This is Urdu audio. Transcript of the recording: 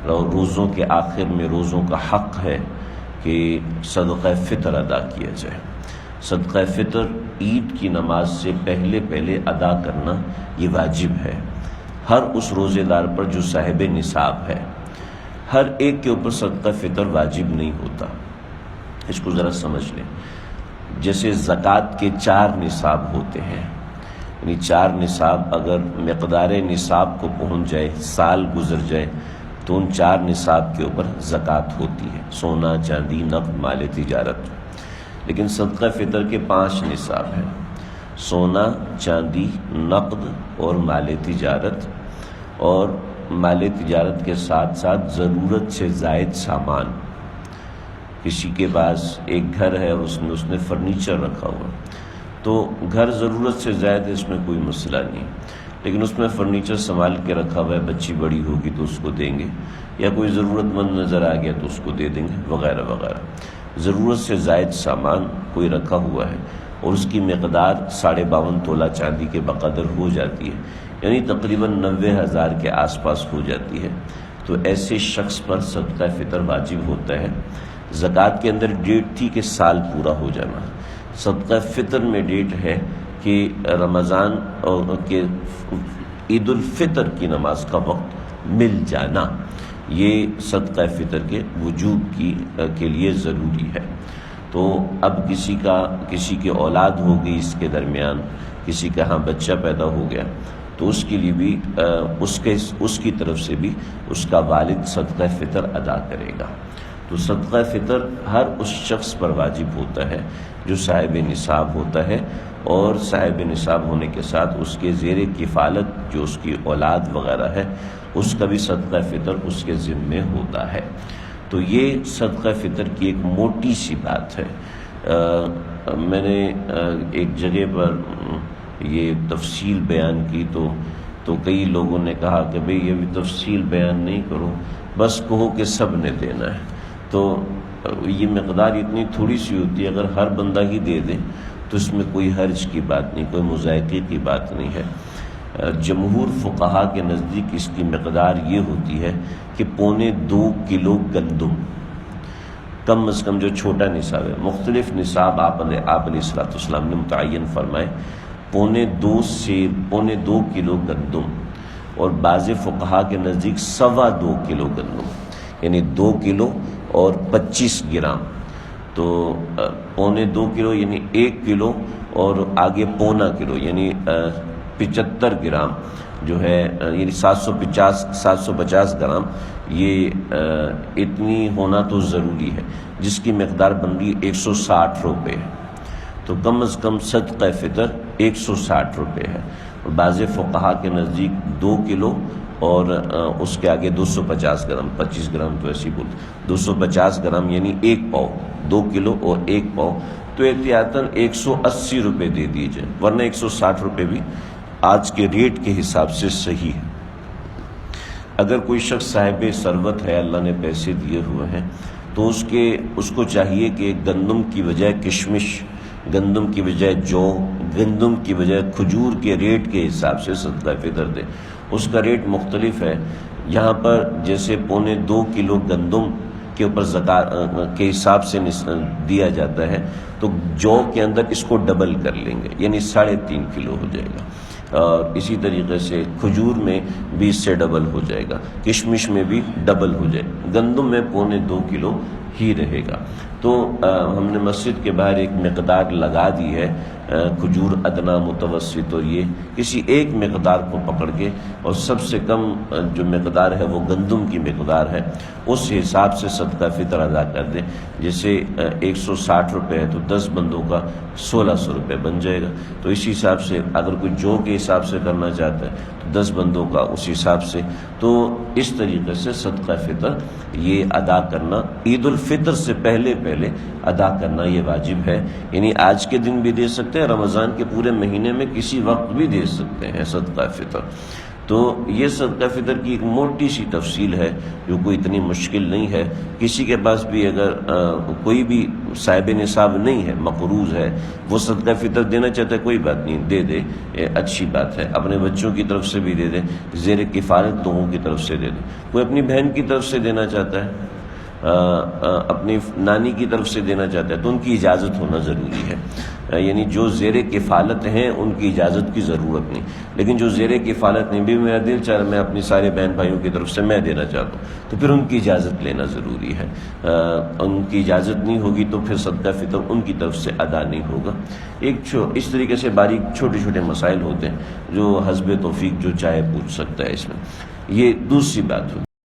روزوں کے آخر میں روزوں کا حق ہے کہ صدقہ فطر ادا کیا جائے۔ صدقہ فطر عید کی نماز سے پہلے ادا کرنا یہ واجب ہے ہر اس روزے دار پر جو صاحب نصاب ہے۔ ہر ایک کے اوپر صدقہ فطر واجب نہیں ہوتا، اس کو ذرا سمجھ لیں۔ جیسے زکوٰۃ کے 4 نصاب ہوتے ہیں، یعنی 4 نصاب اگر مقدار نصاب کو پہنچ جائے، سال گزر جائے، تو ان 4 نصاب کے اوپر زکوٰۃ ہوتی ہے، سونا، چاندی، نقد، مال تجارت۔ لیکن صدقہ فطر کے 5 نصاب ہیں، سونا، چاندی، نقد اور مال تجارت، اور مال تجارت کے ساتھ ساتھ ضرورت سے زائد سامان۔ کسی کے پاس ایک گھر ہے، اس نے فرنیچر رکھا ہوا، تو گھر ضرورت سے زائد ہے، اس میں کوئی مسئلہ نہیں، لیکن اس میں فرنیچر سنبھال کے رکھا ہوا ہے، بچی بڑی ہوگی تو اس کو دیں گے، یا کوئی ضرورت مند نظر آ گیا تو اس کو دے دیں گے، وغیرہ وغیرہ۔ ضرورت سے زائد سامان کوئی رکھا ہوا ہے اور اس کی مقدار 52.5 تولہ چاندی کے بقدر ہو جاتی ہے، یعنی تقریباً 90,000 کے آس پاس ہو جاتی ہے، تو ایسے شخص پر صدقہ فطر واجب ہوتا ہے۔ زکوٰۃ کے اندر ڈیٹ تھی کہ سال پورا ہو جانا، صدقہ فطر میں ڈیٹ ہے کہ رمضان اور کہ عید الفطر کی نماز کا وقت مل جانا، یہ صدقہ فطر کے وجوب کے لیے ضروری ہے۔ تو اب کسی کی اولاد ہو گئی، اس کے درمیان کسی کا ہاں بچہ پیدا ہو گیا، تو اس کے لیے بھی اس کی طرف سے بھی اس کا والد صدقہ فطر ادا کرے گا۔ تو صدقہ فطر ہر اس شخص پر واجب ہوتا ہے جو صاحب نصاب ہوتا ہے، اور صاحب نصاب ہونے کے ساتھ اس کے زیر کفالت جو اس کی اولاد وغیرہ ہے، اس کا بھی صدقہ فطر اس کے ذمے ہوتا ہے۔ تو یہ صدقہ فطر کی ایک موٹی سی بات ہے۔ میں نے ایک جگہ پر یہ تفصیل بیان کی تو کئی لوگوں نے کہا کہ بھئی یہ بھی تفصیل بیان نہیں کرو، بس کہو کہ سب نے دینا ہے۔ تو یہ مقدار اتنی تھوڑی سی ہوتی ہے، اگر ہر بندہ ہی دے دے تو اس میں کوئی حرج کی بات نہیں، کوئی مذائقے کی بات نہیں ہے۔ جمہور فقہا کے نزدیک اس کی مقدار یہ ہوتی ہے کہ 2.25 کلو گندم، کم از کم جو چھوٹا نصاب ہے، مختلف نصاب آپ علیہ السلام نے متعین فرمائے، 2.25 کلو گندم، اور بعض فقہا کے نزدیک 2.25 کلو گندم، یعنی 2 کلو اور 25 گرام، تو 2.25 کلو یعنی 1 کلو اور آگے 0.25 کلو یعنی 75 گرام جو ہے، یعنی 750 گرام، یہ اتنی ہونا تو ضروری ہے، جس کی مقدار بن رہی 160 روپے ہے۔ تو کم از کم صدقہ فطر 160 روپے ہے، اور بعض فقہا کے نزدیک 2 کلو اور اس کے آگے 250 گرام، 25 گرام تو ایسے ہی بولتے، 250 گرام یعنی 1 پاؤ، 2 کلو اور 1 پاؤ، تو احتیاطاً 180 روپے دے دیجئے، ورنہ 160 روپے بھی آج کے ریٹ کے حساب سے صحیح ہے۔ اگر کوئی شخص صاحب ثروت ہے، اللہ نے پیسے دیے ہوئے ہیں، تو اس کو چاہیے کہ گندم کی بجائے کشمش، گندم کی بجائے جو، گندم کی بجائے کھجور کے ریٹ کے حساب سے صدقہ فطر دے۔ اس کا ریٹ مختلف ہے، یہاں پر جیسے 2.25 کلو گندم کے اوپر زکوٰۃ کے حساب سے دیا جاتا ہے، تو جو کے اندر اس کو ڈبل کر لیں گے، یعنی 3.5 کلو ہو جائے گا، اور اسی طریقے سے کھجور میں بھی اس سے ڈبل ہو جائے گا، کشمش میں بھی ڈبل ہو جائے گا، گندم میں 2.25 کلو ہی رہے گا۔ تو ہم نے مسجد کے باہر ایک مقدار لگا دی ہے، کھجور ادنا، متوسط، اور یہ کسی ایک مقدار کو پکڑ کے، اور سب سے کم جو مقدار ہے وہ گندم کی مقدار ہے، اس حساب سے صدقہ فطر ادا کر دیں۔ جیسے 160 روپے ہے تو 10 بندوں کا 1600 روپے بن جائے گا، تو اسی حساب سے اگر کوئی جو کے حساب سے کرنا چاہتا ہے تو 10 بندوں کا اس حساب سے، تو اس طریقے سے صدقہ فطر یہ ادا کرنا، عید الفطر سے پہلے ادا کرنا یہ واجب ہے، یعنی آج کے دن بھی دے سکتے ہیں، رمضان کے پورے مہینے میں کسی وقت بھی دے سکتے ہیں صدقہ فطر۔ تو یہ صدقہ فطر کی ایک موٹی سی تفصیل ہے جو کوئی اتنی مشکل نہیں ہے. کسی کے پاس بھی اگر کوئی بھی صاحب نصاب نہیں ہے، مقروض ہے، وہ صدقہ فطر دینا چاہتا ہے، کوئی بات نہیں، دے دے، اچھی بات ہے. اپنے بچوں کی طرف سے بھی دے دے، زیر کفالت لوگوں کی طرف سے دے دے. کوئی اپنی بہن کی طرف سے دینا چاہتا ہے، اپنی نانی کی طرف سے دینا چاہتا ہے، تو ان کی اجازت ہونا ضروری ہے. یعنی جو زیر کفالت ہیں ان کی اجازت کی ضرورت نہیں، لیکن جو زیر کفالت نہیں، بھی میرا دل چاہ رہا میں اپنی سارے بہن بھائیوں کی طرف سے میں دینا چاہتا ہوں، تو پھر ان کی اجازت لینا ضروری ہے. ان کی اجازت نہیں ہوگی تو پھر صدقہ فطر ان کی طرف سے ادا نہیں ہوگا. اس طریقے سے باریک چھوٹے چھوٹے مسائل ہوتے ہیں جو حسب توفیق جو چاہے پوچھ سکتا ہے. اس میں یہ دوسری بات ہوگی.